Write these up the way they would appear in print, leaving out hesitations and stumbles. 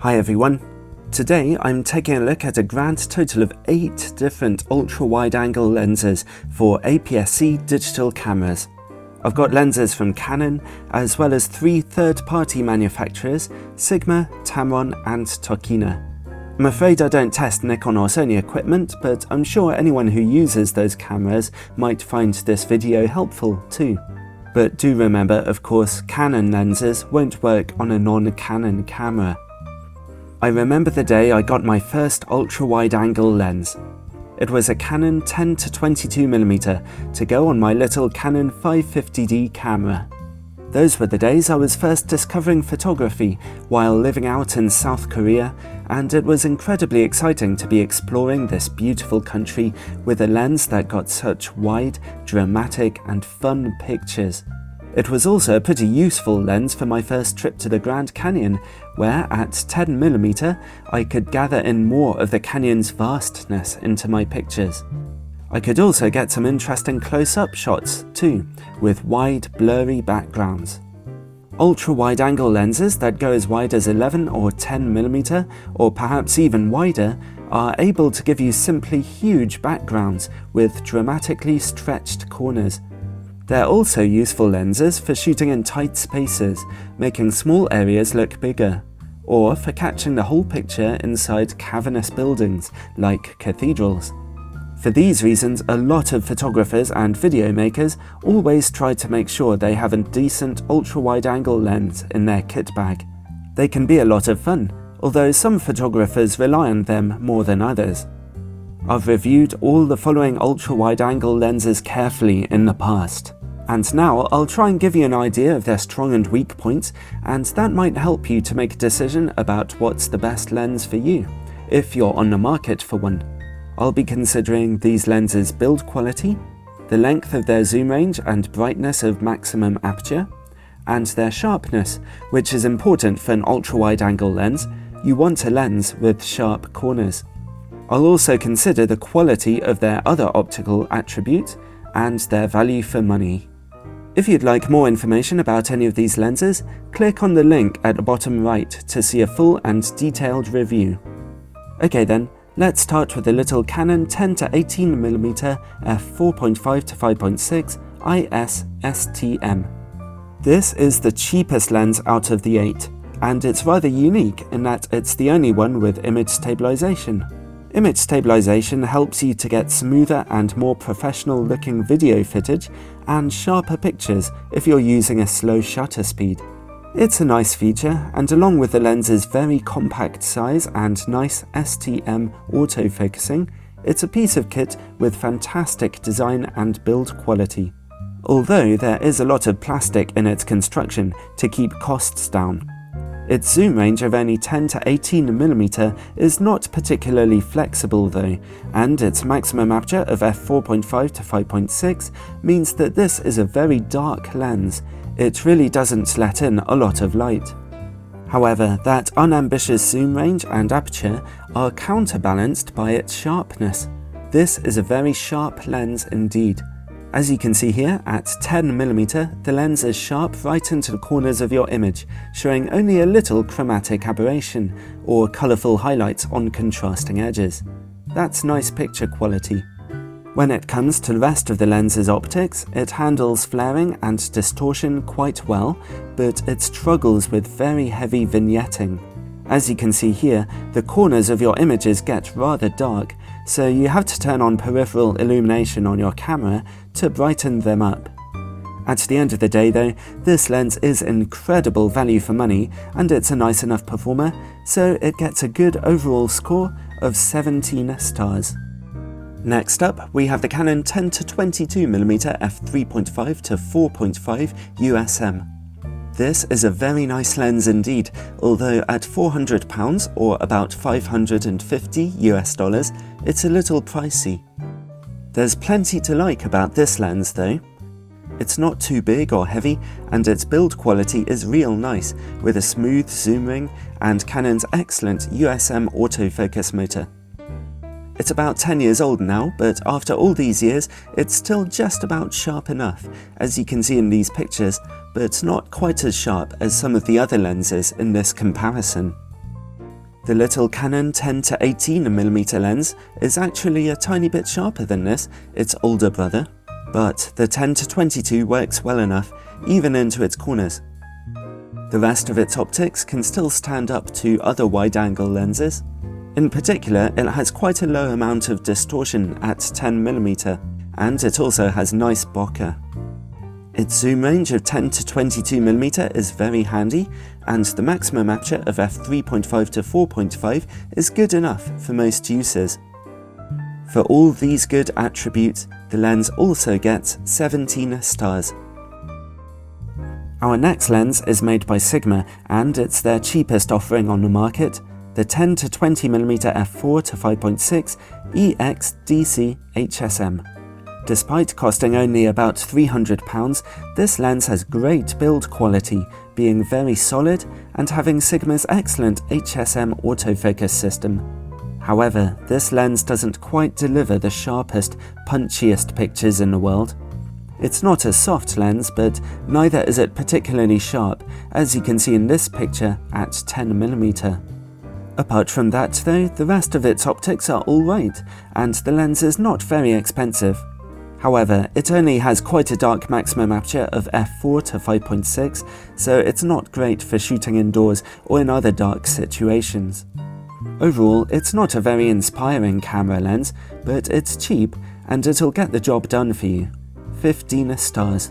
Hi everyone. Today I'm taking a look at a grand total of 8 different ultra-wide-angle lenses for APS-C digital cameras. I've got lenses from Canon, as well as 3 third-party manufacturers, Sigma, Tamron and Tokina. I'm afraid I don't test Nikon or Sony equipment, but I'm sure anyone who uses those cameras might find this video helpful too. But do remember, of course, Canon lenses won't work on a non-Canon camera. I remember the day I got my first ultra-wide-angle lens. It was a Canon 10-22mm to go on my little Canon 550D camera. Those were the days I was first discovering photography while living out in South Korea, and it was incredibly exciting to be exploring this beautiful country with a lens that got such wide, dramatic and fun pictures. It was also a pretty useful lens for my first trip to the Grand Canyon, where at 10mm I could gather in more of the canyon's vastness into my pictures. I could also get some interesting close-up shots too, with wide, blurry backgrounds. Ultra-wide-angle lenses that go as wide as 11 or 10mm, or perhaps even wider, are able to give you simply huge backgrounds with dramatically stretched corners. They're also useful lenses for shooting in tight spaces, making small areas look bigger, or for catching the whole picture inside cavernous buildings like cathedrals. For these reasons, a lot of photographers and video makers always try to make sure they have a decent ultra-wide-angle lens in their kit bag. They can be a lot of fun, although some photographers rely on them more than others. I've reviewed all the following ultra-wide-angle lenses carefully in the past. And now I'll try and give you an idea of their strong and weak points, and that might help you to make a decision about what's the best lens for you, if you're on the market for one. I'll be considering these lenses' build quality, the length of their zoom range and brightness of maximum aperture, and their sharpness, which is important for an ultra-wide-angle lens. You want a lens with sharp corners. I'll also consider the quality of their other optical attributes and their value for money. If you'd like more information about any of these lenses, click on the link at the bottom right to see a full and detailed review. Okay then, let's start with the little Canon 10-18mm f4.5-5.6 IS-STM. This is the cheapest lens out of the 8, and it's rather unique in that it's the only one with image stabilization. Image stabilization helps you to get smoother and more professional looking video footage and sharper pictures if you're using a slow shutter speed. It's a nice feature, and along with the lens's very compact size and nice STM autofocusing, it's a piece of kit with fantastic design and build quality. Although there is a lot of plastic in its construction to keep costs down. Its zoom range of only 10-18mm is not particularly flexible though, and its maximum aperture of f4.5-5.6 means that this is a very dark lens. It really doesn't let in a lot of light. However, that unambitious zoom range and aperture are counterbalanced by its sharpness. This is a very sharp lens indeed. As you can see here, at 10mm, the lens is sharp right into the corners of your image, showing only a little chromatic aberration, or colourful highlights on contrasting edges. That's nice picture quality. When it comes to the rest of the lens's optics, it handles flaring and distortion quite well, but it struggles with very heavy vignetting. As you can see here, the corners of your images get rather dark, so you have to turn on peripheral illumination on your camera to brighten them up. At the end of the day though, this lens is incredible value for money, and it's a nice enough performer, so it gets a good overall score of 17 stars. Next up, we have the Canon 10-22mm f3.5-4.5 USM. This is a very nice lens indeed, although at £400 or about $550 it's a little pricey. There's plenty to like about this lens though. It's not too big or heavy, and its build quality is real nice, with a smooth zoom ring and Canon's excellent USM autofocus motor. It's about 10 years old now, but after all these years, it's still just about sharp enough, as you can see in these pictures, but not quite as sharp as some of the other lenses in this comparison. The little Canon 10 to 18mm lens is actually a tiny bit sharper than this, its older brother, but the 10 to 22 works well enough, even into its corners. The rest of its optics can still stand up to other wide-angle lenses. In particular, it has quite a low amount of distortion at 10mm, and it also has nice bokeh. Its zoom range of 10 to 22mm is very handy, and the maximum aperture of f3.5 to 4.5 is good enough for most uses. For all these good attributes, the lens also gets 17 stars. Our next lens is made by Sigma, and it's their cheapest offering on the market, the 10 to 20mm f4 to 5.6 EX-DC HSM. Despite costing only about £300, this lens has great build quality, being very solid and having Sigma's excellent HSM autofocus system. However, this lens doesn't quite deliver the sharpest, punchiest pictures in the world. It's not a soft lens, but neither is it particularly sharp, as you can see in this picture at 10mm. Apart from that though, the rest of its optics are alright, and the lens is not very expensive. However, it only has quite a dark maximum aperture of f4 to 5.6, so it's not great for shooting indoors or in other dark situations. Overall, it's not a very inspiring camera lens, but it's cheap and it'll get the job done for you. 15 stars.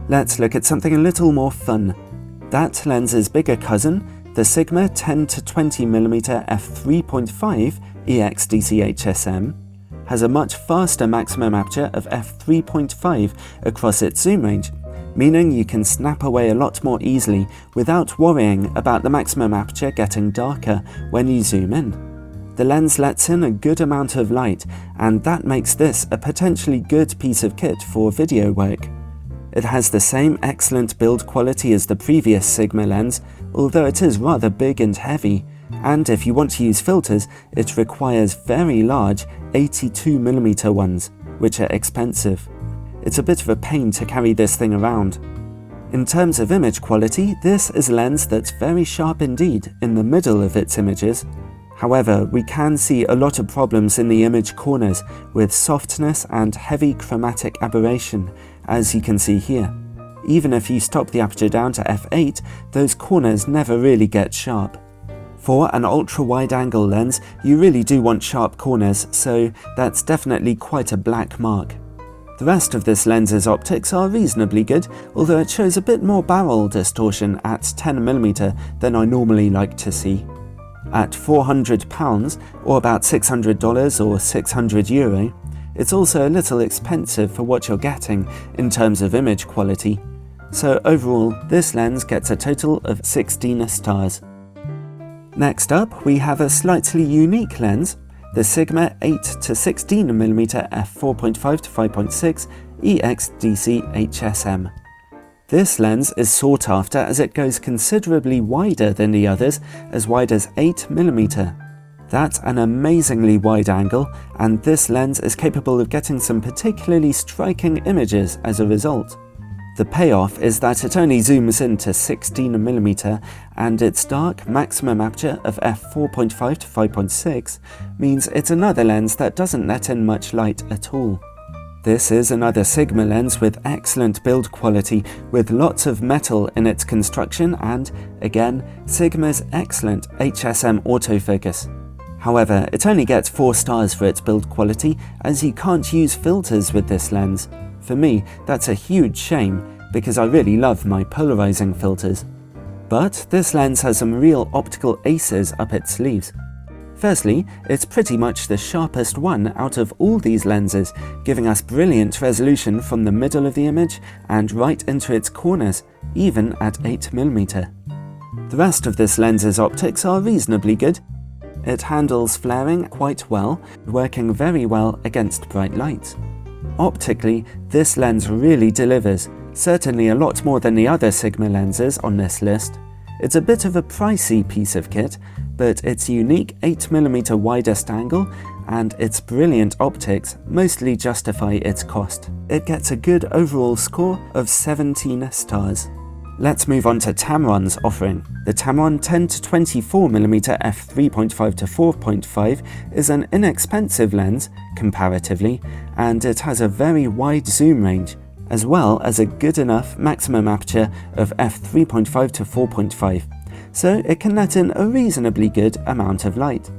Let's look at something a little more fun. That lens's bigger cousin, the Sigma 10 to 20mm f3.5 EX-DC HSM, has a much faster maximum aperture of f3.5 across its zoom range, meaning you can snap away a lot more easily without worrying about the maximum aperture getting darker when you zoom in. The lens lets in a good amount of light, and that makes this a potentially good piece of kit for video work. It has the same excellent build quality as the previous Sigma lens, although it is rather big and heavy, and if you want to use filters, it requires very large 82mm ones, which are expensive. It's a bit of a pain to carry this thing around. In terms of image quality, this is a lens that's very sharp indeed in the middle of its images. However, we can see a lot of problems in the image corners with softness and heavy chromatic aberration, as you can see here. Even if you stop the aperture down to f8, those corners never really get sharp. For an ultra-wide-angle lens, you really do want sharp corners, so that's definitely quite a black mark. The rest of this lens's optics are reasonably good, although it shows a bit more barrel distortion at 10mm than I normally like to see. At £400, or about $600 or €600, it's also a little expensive for what you're getting in terms of image quality. So overall, this lens gets a total of 16 stars. Next up, we have a slightly unique lens, the Sigma 8 to 16mm f4.5 to 5.6 EX-DC HSM. This lens is sought after as it goes considerably wider than the others, as wide as 8mm. That's an amazingly wide angle, and this lens is capable of getting some particularly striking images as a result. The payoff is that it only zooms into 16mm, and its dark maximum aperture of f4.5 to 5.6 means it's another lens that doesn't let in much light at all. This is another Sigma lens with excellent build quality, with lots of metal in its construction and, again, Sigma's excellent HSM autofocus. However, it only gets 4 stars for its build quality, as you can't use filters with this lens. For me, that's a huge shame, because I really love my polarizing filters. But this lens has some real optical aces up its sleeves. Firstly, it's pretty much the sharpest one out of all these lenses, giving us brilliant resolution from the middle of the image and right into its corners, even at 8mm. The rest of this lens's optics are reasonably good. It handles flaring quite well, working very well against bright lights. Optically, this lens really delivers, certainly a lot more than the other Sigma lenses on this list. It's a bit of a pricey piece of kit, but its unique 8mm widest angle and its brilliant optics mostly justify its cost. It gets a good overall score of 17 stars. Let's move on to Tamron's offering. The Tamron 10-24mm f3.5-4.5 is an inexpensive lens, comparatively, and it has a very wide zoom range, as well as a good enough maximum aperture of f3.5-4.5, so it can let in a reasonably good amount of light.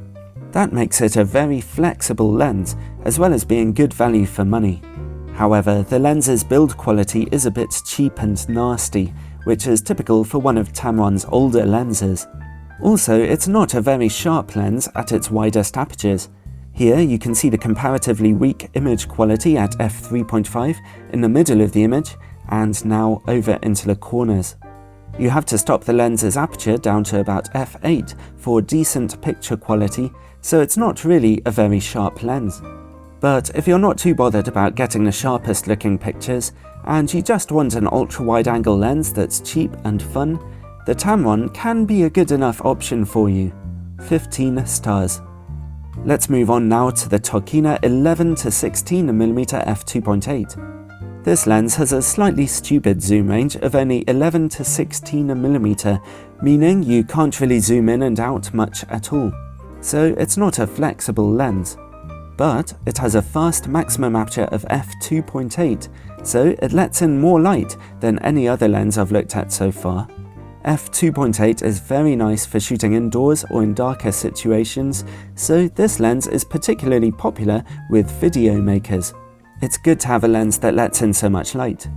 That makes it a very flexible lens, as well as being good value for money. However, the lens's build quality is a bit cheap and nasty, which is typical for one of Tamron's older lenses. Also, it's not a very sharp lens at its widest apertures. Here you can see the comparatively weak image quality at f3.5 in the middle of the image, and now over into the corners. You have to stop the lens's aperture down to about f8 for decent picture quality, so it's not really a very sharp lens. But if you're not too bothered about getting the sharpest looking pictures, and you just want an ultra-wide-angle lens that's cheap and fun, the Tamron can be a good enough option for you. 15 stars. Let's move on now to the Tokina 11-16mm f2.8. This lens has a slightly stupid zoom range of only 11-16mm, meaning you can't really zoom in and out much at all. So it's not a flexible lens. But it has a fast maximum aperture of f2.8, so it lets in more light than any other lens I've looked at so far. f2.8 is very nice for shooting indoors or in darker situations, so this lens is particularly popular with video makers. It's good to have a lens that lets in so much light.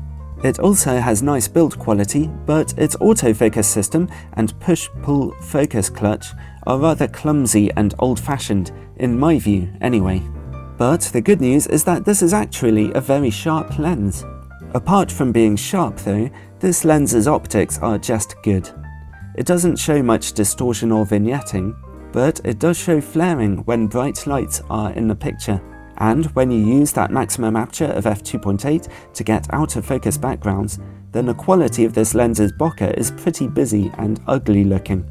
It also has nice build quality, but its autofocus system and push-pull focus clutch are rather clumsy and old-fashioned, in my view anyway. But the good news is that this is actually a very sharp lens. Apart from being sharp though, this lens's optics are just good. It doesn't show much distortion or vignetting, but it does show flaring when bright lights are in the picture. And when you use that maximum aperture of f2.8 to get out of focus backgrounds, then the quality of this lens's bokeh is pretty busy and ugly looking.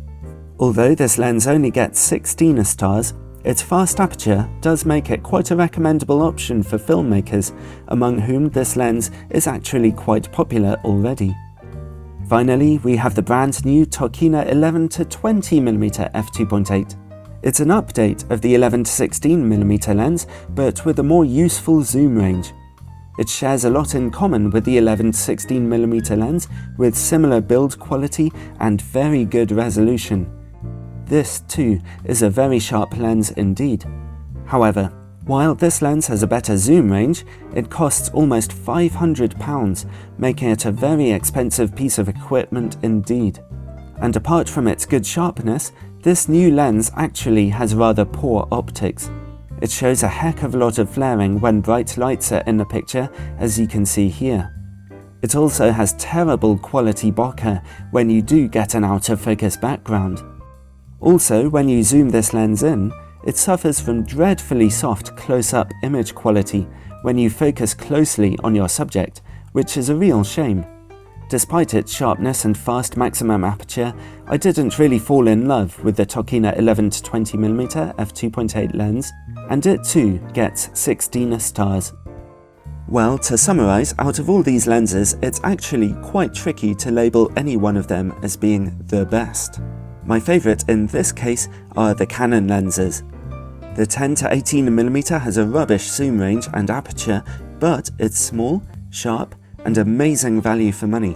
Although this lens only gets 16 stars, its fast aperture does make it quite a recommendable option for filmmakers, among whom this lens is actually quite popular already. Finally, we have the brand new Tokina 11-20mm f2.8. It's an update of the 11-16mm lens, but with a more useful zoom range. It shares a lot in common with the 11-16mm lens, with similar build quality and very good resolution. This too is a very sharp lens indeed. However, while this lens has a better zoom range, it costs almost £500, making it a very expensive piece of equipment indeed. And apart from its good sharpness, this new lens actually has rather poor optics. It shows a heck of a lot of flaring when bright lights are in the picture, as you can see here. It also has terrible quality bokeh when you do get an out of focus background. Also, when you zoom this lens in, it suffers from dreadfully soft close-up image quality when you focus closely on your subject, which is a real shame. Despite its sharpness and fast maximum aperture, I didn't really fall in love with the Tokina 11-20mm f2.8 lens, and it too gets 16 stars. Well, to summarise, out of all these lenses, it's actually quite tricky to label any one of them as being the best. My favourite in this case are the Canon lenses. The 10-18mm has a rubbish zoom range and aperture, but it's small, sharp, and amazing value for money.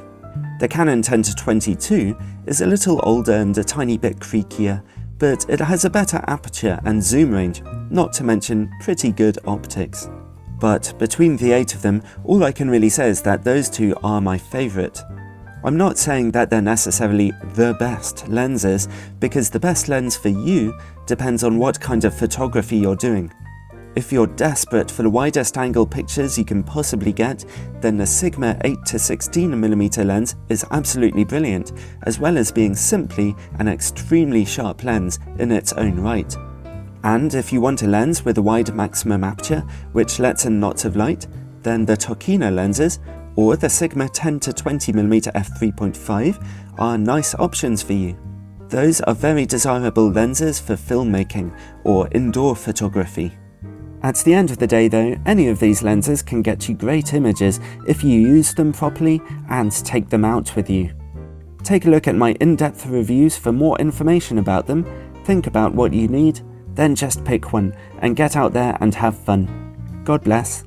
The Canon 10-22 is a little older and a tiny bit creakier, but it has a better aperture and zoom range, not to mention pretty good optics. But between the 8 of them, all I can really say is that those two are my favourite. I'm not saying that they're necessarily the best lenses, because the best lens for you depends on what kind of photography you're doing. If you're desperate for the widest angle pictures you can possibly get, then the Sigma 8-16mm lens is absolutely brilliant, as well as being simply an extremely sharp lens in its own right. And if you want a lens with a wide maximum aperture, which lets in lots of light, then the Tokina lenses, or the Sigma 10-20mm f3.5 are nice options for you. Those are very desirable lenses for filmmaking or indoor photography. At the end of the day though, any of these lenses can get you great images if you use them properly and take them out with you. Take a look at my in-depth reviews for more information about them, think about what you need, then just pick one and get out there and have fun. God bless.